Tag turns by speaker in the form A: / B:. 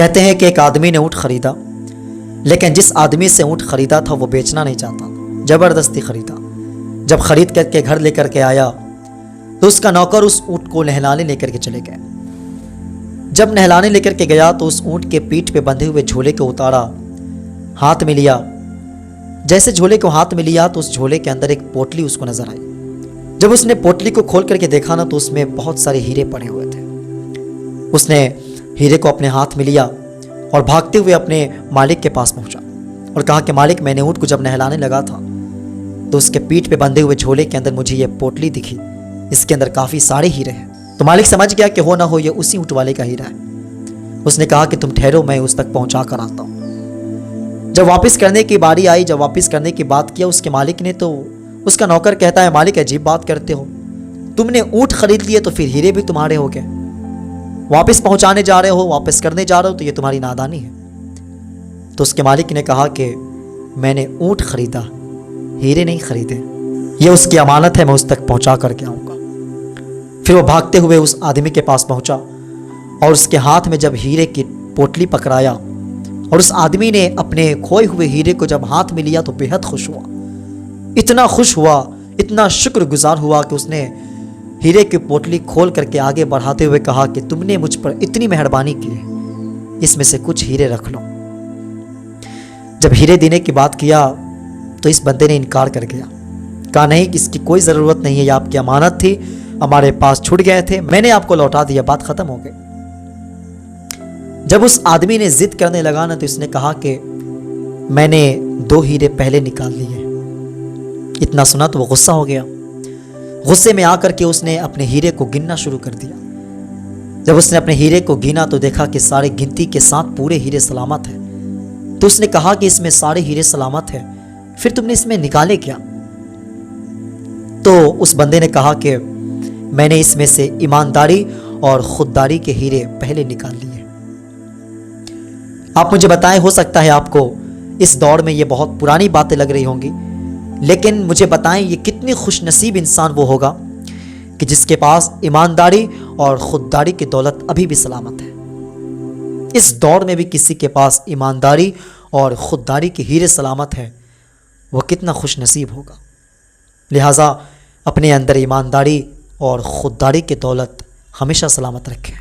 A: کہتے ہیں کہ ایک آدمی نے اونٹ خریدا، لیکن جس آدمی سے اونٹ خریدا تھا وہ بیچنا نہیں چاہتا، زبردستی خریدا۔ جب خرید کر کے گھر لے کر کے آیا تو اس کا نوکر اس اونٹ کو نہلانے لے کر کے چلے گئے۔ جب نہلانے لے کر کے گیا تو اس اونٹ کے پیٹھ پہ بندھے ہوئے جھولے کو اتارا، ہاتھ میں لیا۔ جیسے جھولے کو ہاتھ میں لیا تو اس جھولے کے اندر ایک پوٹلی اس کو نظر آئی۔ جب اس نے پوٹلی کو کھول کر کے دیکھا نا تو اس میں بہت سارے ہیرے پڑے ہوئے تھے۔ اس نے ہیرے کو اپنے ہاتھ میں لیا اور بھاگتے ہوئے اپنے مالک کے پاس پہنچا اور کہا کہ مالک، میں نے اونٹ کو جب نہلانے لگا تھا تو اس کے پیٹھ پہ بندھے ہوئے جھولے کے اندر مجھے یہ پوٹلی دکھی، اس کے اندر کافی سارے ہیرے ہیں۔ تو مالک سمجھ گیا کہ ہو نہ ہو یہ اسی اونٹ والے کا ہیرا ہے۔ اس نے کہا کہ تم ٹھہرو، میں اس تک پہنچا کر آتا ہوں۔ جب واپس کرنے کی باری آئی، جب واپس کرنے کی بات کیا اس کے مالک نے، تو اس کا نوکر کہتا ہے، مالک عجیب بات کرتے ہو، تم نے اونٹ خرید لیے تو پھر ہیرے بھی تمہارے ہو گئے، واپس پہنچانے جا رہے ہو، واپس کرنے جا رہے ہو، تو یہ تمہاری نادانی ہے۔ تو اس کے مالک نے کہا کہ میں نے اونٹ خریدا، ہیرے نہیں خریدے، یہ اس کی امانت ہے، میں اس تک پہنچا کر کے آؤں گا۔ پھر وہ بھاگتے ہوئے اس آدمی کے پاس پہنچا اور اس کے ہاتھ میں جب ہیرے کی پوٹلی پکڑایا اور اس آدمی نے اپنے کھوئے ہوئے ہیرے کو جب ہاتھ میں لیا تو بے حد خوش ہوا، اتنا خوش ہوا، اتنا شکر گزار ہوا کہ اس نے ہیرے کی پوٹلی کھول کر کے آگے بڑھاتے ہوئے کہا کہ تم نے مجھ پر اتنی مہربانی کی ہے، اس میں سے کچھ ہیرے رکھ لو۔ جب ہیرے دینے کی بات کیا تو اس بندے نے انکار کر گیا، کہا نہیں، اس کی کوئی ضرورت نہیں ہے، یہ آپ کی امانت تھی، ہمارے پاس چھوٹ گئے تھے، میں نے آپ کو لوٹا دیا، بات ختم ہو گئی۔ جب اس آدمی نے ضد کرنے لگا نا تو اس نے کہا کہ میں نے 2 ہیرے پہلے نکال لیے۔ اتنا سنا تو وہ غصہ ہو گیا، غصے میں آ کر کے اس نے اپنے ہیرے کو گننا شروع کر دیا۔ جب اس نے اپنے ہیرے کو گنا تو دیکھا کہ سارے گنتی کے ساتھ پورے ہیرے سلامت ہیں۔ تو اس نے کہا کہ اس میں سارے ہیرے سلامت ہیں، پھر تم نے اس میں نکالے کیا؟ تو اس بندے نے کہا کہ میں نے اس میں سے ایمانداری اور خودداری کے ہیرے پہلے نکال لیے۔ آپ مجھے بتائیں، ہو سکتا ہے آپ کو اس دور میں یہ بہت پرانی باتیں لگ رہی ہوں گی، لیکن مجھے بتائیں یہ کتنی خوش نصیب انسان وہ ہوگا کہ جس کے پاس ایمانداری اور خودداری کی دولت ابھی بھی سلامت ہے۔ اس دور میں بھی کسی کے پاس ایمانداری اور خودداری کے ہیرے سلامت ہے، وہ کتنا خوش نصیب ہوگا۔ لہٰذا اپنے اندر ایمانداری اور خودداری کی دولت ہمیشہ سلامت رکھیں۔